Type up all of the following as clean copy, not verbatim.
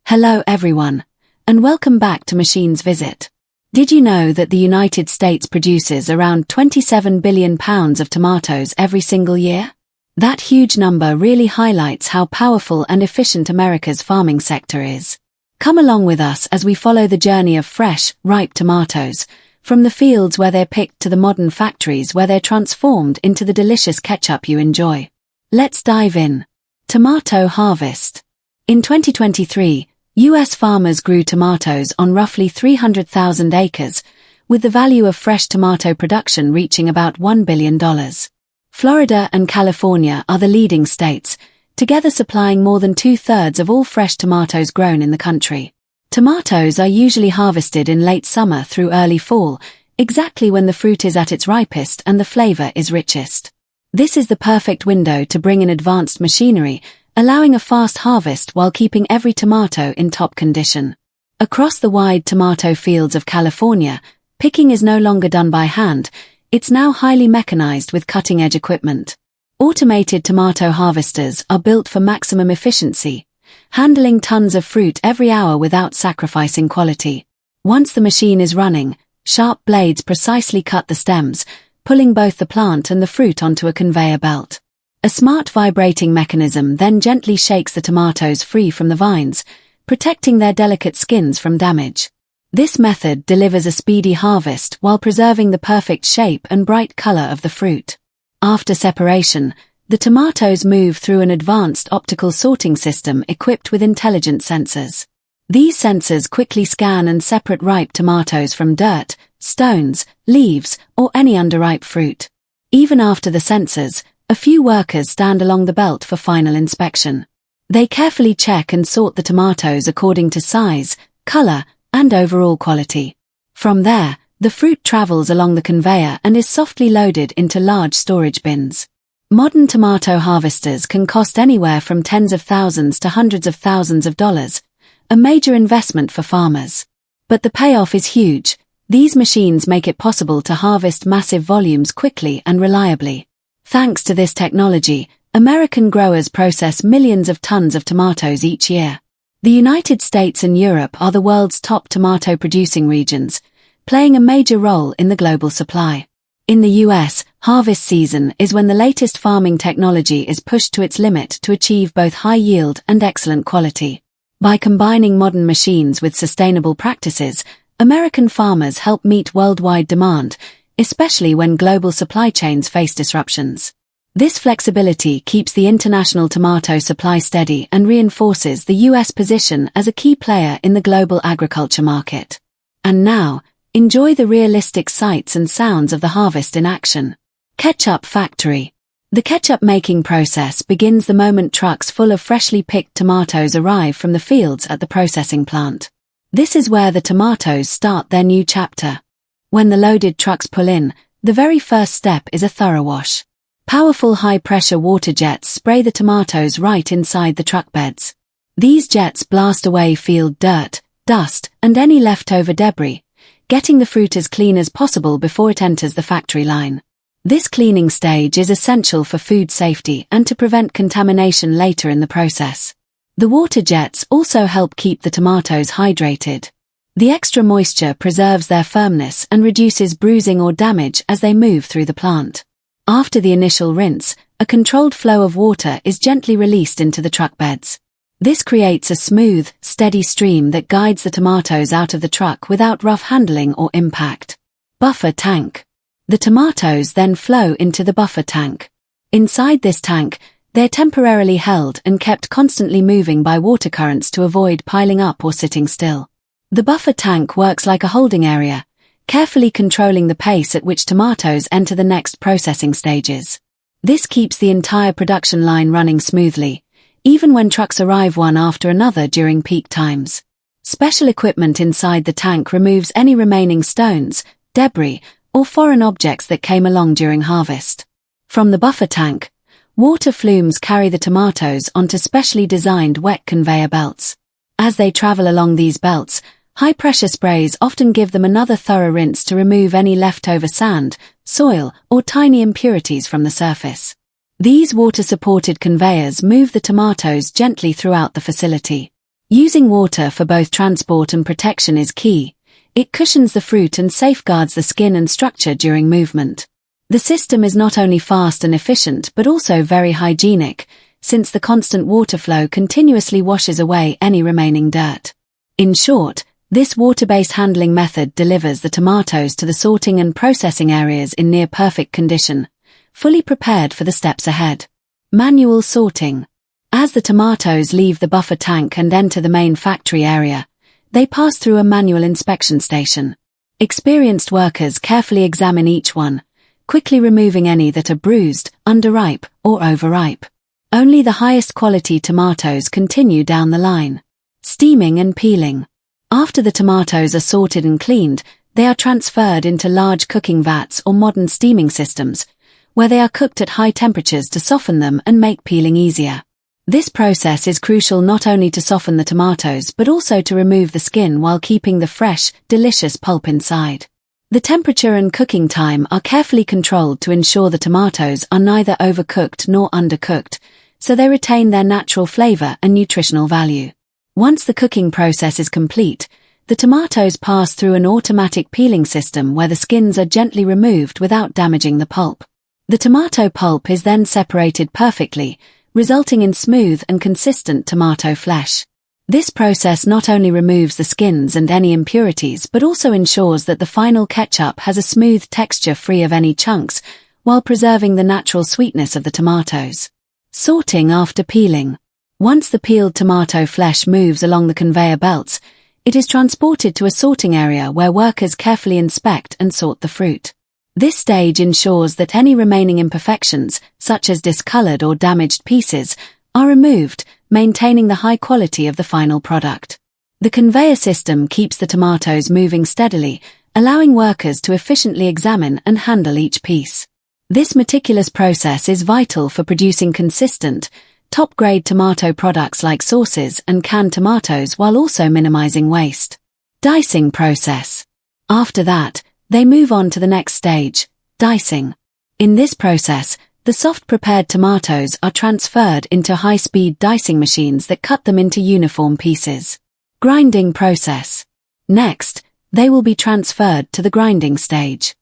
Hello everyone, and welcome back to Machine's Visit. Did you know that the United States produces around 27 billion pounds of tomatoes every single year? That huge number really highlights how powerful and efficient America's farming sector is. Come along with us as we follow the journey of fresh, ripe tomatoes, from the fields where they're picked to the modern factories where they're transformed into the delicious ketchup you enjoy. Let's dive in. Tomato harvest. In 2023, U.S. farmers grew tomatoes on roughly 300,000 acres, with the value of fresh tomato production reaching about $1 billion. Florida and California are the leading states, together supplying more than two-thirds of all fresh tomatoes grown in the country. Tomatoes are usually harvested in late summer through early fall, exactly when the fruit is at its ripest and the flavor is richest. This is the perfect window to bring in advanced machinery, allowing a fast harvest while keeping every tomato in top condition. Across the wide tomato fields of California, picking is no longer done by hand, it's now highly mechanized with cutting-edge equipment. Automated tomato harvesters are built for maximum efficiency, handling tons of fruit every hour without sacrificing quality. Once the machine is running, sharp blades precisely cut the stems, pulling both the plant and the fruit onto a conveyor belt. A smart vibrating mechanism then gently shakes the tomatoes free from the vines, protecting their delicate skins from damage. This method delivers a speedy harvest while preserving the perfect shape and bright color of the fruit. After separation, the tomatoes move through an advanced optical sorting system equipped with intelligent sensors. These sensors quickly scan and separate ripe tomatoes from dirt, stones, leaves, or any underripe fruit. Even after the sensors, a few workers stand along the belt for final inspection. They carefully check and sort the tomatoes according to size, color, and overall quality. From there, the fruit travels along the conveyor and is softly loaded into large storage bins. Modern tomato harvesters can cost anywhere from tens of thousands to hundreds of thousands of dollars, a major investment for farmers. But the payoff is huge. These machines make it possible to harvest massive volumes quickly and reliably. Thanks to this technology, American growers process millions of tons of tomatoes each year. The United States and Europe are the world's top tomato-producing regions, playing a major role in the global supply. In the US, harvest season is when the latest farming technology is pushed to its limit to achieve both high yield and excellent quality. By combining modern machines with sustainable practices, American farmers help meet worldwide demand, especially when global supply chains face disruptions. This flexibility keeps the international tomato supply steady and reinforces the U.S. position as a key player in the global agriculture market. And now, enjoy the realistic sights and sounds of the harvest in action. Ketchup factory. The ketchup making process begins the moment trucks full of freshly picked tomatoes arrive from the fields at the processing plant. This is where the tomatoes start their new chapter. When the loaded trucks pull in, the very first step is a thorough wash. Powerful high-pressure water jets spray the tomatoes right inside the truck beds. These jets blast away field dirt, dust, and any leftover debris, getting the fruit as clean as possible before it enters the factory line. This cleaning stage is essential for food safety and to prevent contamination later in the process. The water jets also help keep the tomatoes hydrated. The extra moisture preserves their firmness and reduces bruising or damage as they move through the plant. After the initial rinse, a controlled flow of water is gently released into the truck beds. This creates a smooth, steady stream that guides the tomatoes out of the truck without rough handling or impact. Buffer tank. The tomatoes then flow into the buffer tank. Inside this tank, they're temporarily held and kept constantly moving by water currents to avoid piling up or sitting still. The buffer tank works like a holding area, carefully controlling the pace at which tomatoes enter the next processing stages. This keeps the entire production line running smoothly, even when trucks arrive one after another during peak times. Special equipment inside the tank removes any remaining stones, debris, or foreign objects that came along during harvest. From the buffer tank, water flumes carry the tomatoes onto specially designed wet conveyor belts. As they travel along these belts, high-pressure sprays often give them another thorough rinse to remove any leftover sand, soil, or tiny impurities from the surface. These water-supported conveyors move the tomatoes gently throughout the facility. Using water for both transport and protection is key. It cushions the fruit and safeguards the skin and structure during movement. The system is not only fast and efficient but also very hygienic, since the constant water flow continuously washes away any remaining dirt. In short, this water-based handling method delivers the tomatoes to the sorting and processing areas in near-perfect condition, fully prepared for the steps ahead. Manual sorting. As the tomatoes leave the buffer tank and enter the main factory area, they pass through a manual inspection station. Experienced workers carefully examine each one, quickly removing any that are bruised, underripe, or overripe. Only the highest quality tomatoes continue down the line. Steaming and peeling. After the tomatoes are sorted and cleaned, they are transferred into large cooking vats or modern steaming systems, where they are cooked at high temperatures to soften them and make peeling easier. This process is crucial not only to soften the tomatoes but also to remove the skin while keeping the fresh, delicious pulp inside. The temperature and cooking time are carefully controlled to ensure the tomatoes are neither overcooked nor undercooked, so they retain their natural flavor and nutritional value. Once the cooking process is complete, the tomatoes pass through an automatic peeling system where the skins are gently removed without damaging the pulp. The tomato pulp is then separated perfectly, resulting in smooth and consistent tomato flesh. This process not only removes the skins and any impurities but also ensures that the final ketchup has a smooth texture free of any chunks, while preserving the natural sweetness of the tomatoes. Sorting after peeling. Once the peeled tomato flesh moves along the conveyor belts, it is transported to a sorting area where workers carefully inspect and sort the fruit. This stage ensures that any remaining imperfections, such as discolored or damaged pieces, are removed, maintaining the high quality of the final product. The conveyor system keeps the tomatoes moving steadily, allowing workers to efficiently examine and handle each piece. This meticulous process is vital for producing consistent, top-grade tomato products like sauces and canned tomatoes while also minimizing waste. Dicing process. After that, they move on to the next stage, dicing. In this process, the soft prepared tomatoes are transferred into high-speed dicing machines that cut them into uniform pieces. Grinding process. Next, they will be transferred to the grinding stage.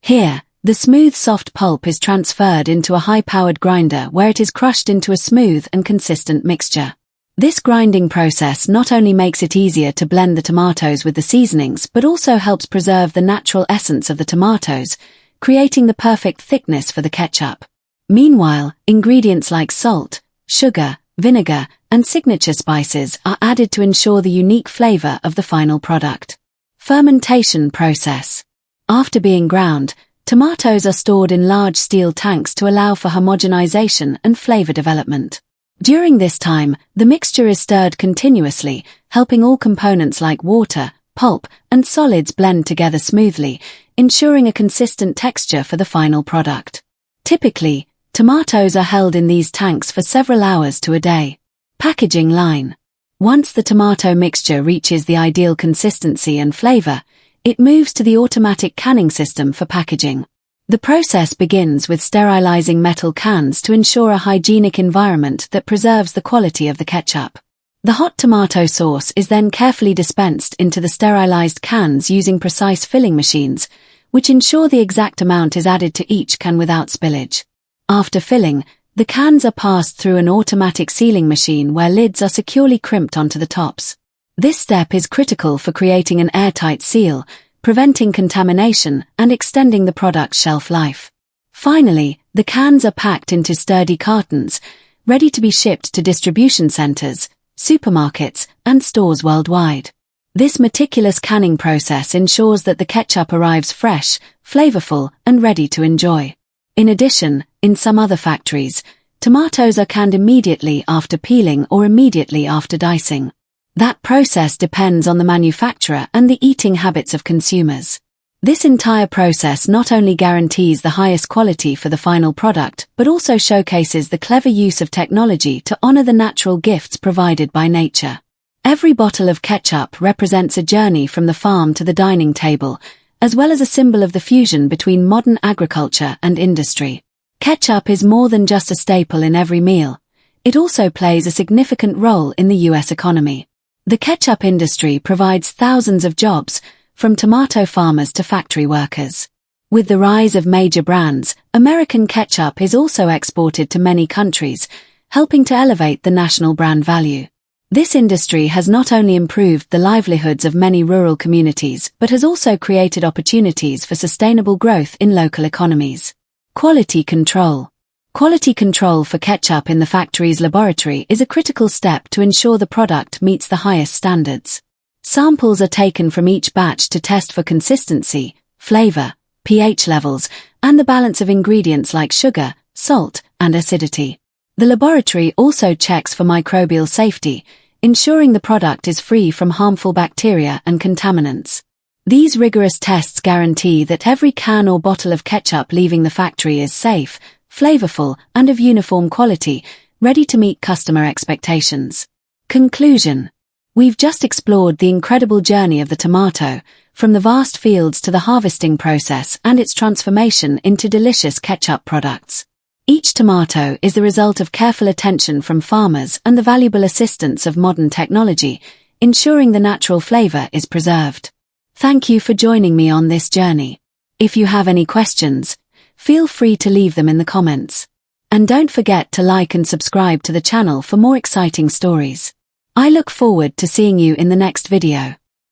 Here, the smooth soft pulp is transferred into a high-powered grinder where it is crushed into a smooth and consistent mixture. This grinding process not only makes it easier to blend the tomatoes with the seasonings but also helps preserve the natural essence of the tomatoes, creating the perfect thickness for the ketchup. Meanwhile, ingredients like salt, sugar, vinegar, and signature spices are added to ensure the unique flavor of the final product. Fermentation process. After being ground, tomatoes are stored in large steel tanks to allow for homogenization and flavor development. During this time, the mixture is stirred continuously, helping all components like water, pulp, and solids blend together smoothly, ensuring a consistent texture for the final product. Typically, tomatoes are held in these tanks for several hours to a day. Packaging line. Once the tomato mixture reaches the ideal consistency and flavor, it moves to the automatic canning system for packaging. The process begins with sterilizing metal cans to ensure a hygienic environment that preserves the quality of the ketchup. The hot tomato sauce is then carefully dispensed into the sterilized cans using precise filling machines, which ensure the exact amount is added to each can without spillage. After filling, the cans are passed through an automatic sealing machine where lids are securely crimped onto the tops. This step is critical for creating an airtight seal, preventing contamination and extending the product's shelf life. Finally, the cans are packed into sturdy cartons, ready to be shipped to distribution centers, supermarkets, and stores worldwide. This meticulous canning process ensures that the ketchup arrives fresh, flavorful, and ready to enjoy. In addition, in some other factories, tomatoes are canned immediately after peeling or immediately after dicing. That process depends on the manufacturer and the eating habits of consumers. This entire process not only guarantees the highest quality for the final product but also showcases the clever use of technology to honor the natural gifts provided by nature. Every bottle of ketchup represents a journey from the farm to the dining table, as well as a symbol of the fusion between modern agriculture and industry. Ketchup is more than just a staple in every meal. It also plays a significant role in the U.S. economy. The ketchup industry provides thousands of jobs, from tomato farmers to factory workers. With the rise of major brands, American ketchup is also exported to many countries, helping to elevate the national brand value. This industry has not only improved the livelihoods of many rural communities but has also created opportunities for sustainable growth in local economies. Quality control. Quality control for ketchup in the factory's laboratory is a critical step to ensure the product meets the highest standards. Samples are taken from each batch to test for consistency, flavor, pH levels, and the balance of ingredients like sugar, salt, and acidity. The laboratory also checks for microbial safety, ensuring the product is free from harmful bacteria and contaminants. These rigorous tests guarantee that every can or bottle of ketchup leaving the factory is safe, flavorful, and of uniform quality, ready to meet customer expectations. Conclusion. We've just explored the incredible journey of the tomato, from the vast fields to the harvesting process and its transformation into delicious ketchup products. Each tomato is the result of careful attention from farmers and the valuable assistance of modern technology, ensuring the natural flavor is preserved. Thank you for joining me on this journey. If you have any questions, feel free to leave them in the comments. And don't forget to like and subscribe to the channel for more exciting stories. I look forward to seeing you in the next video.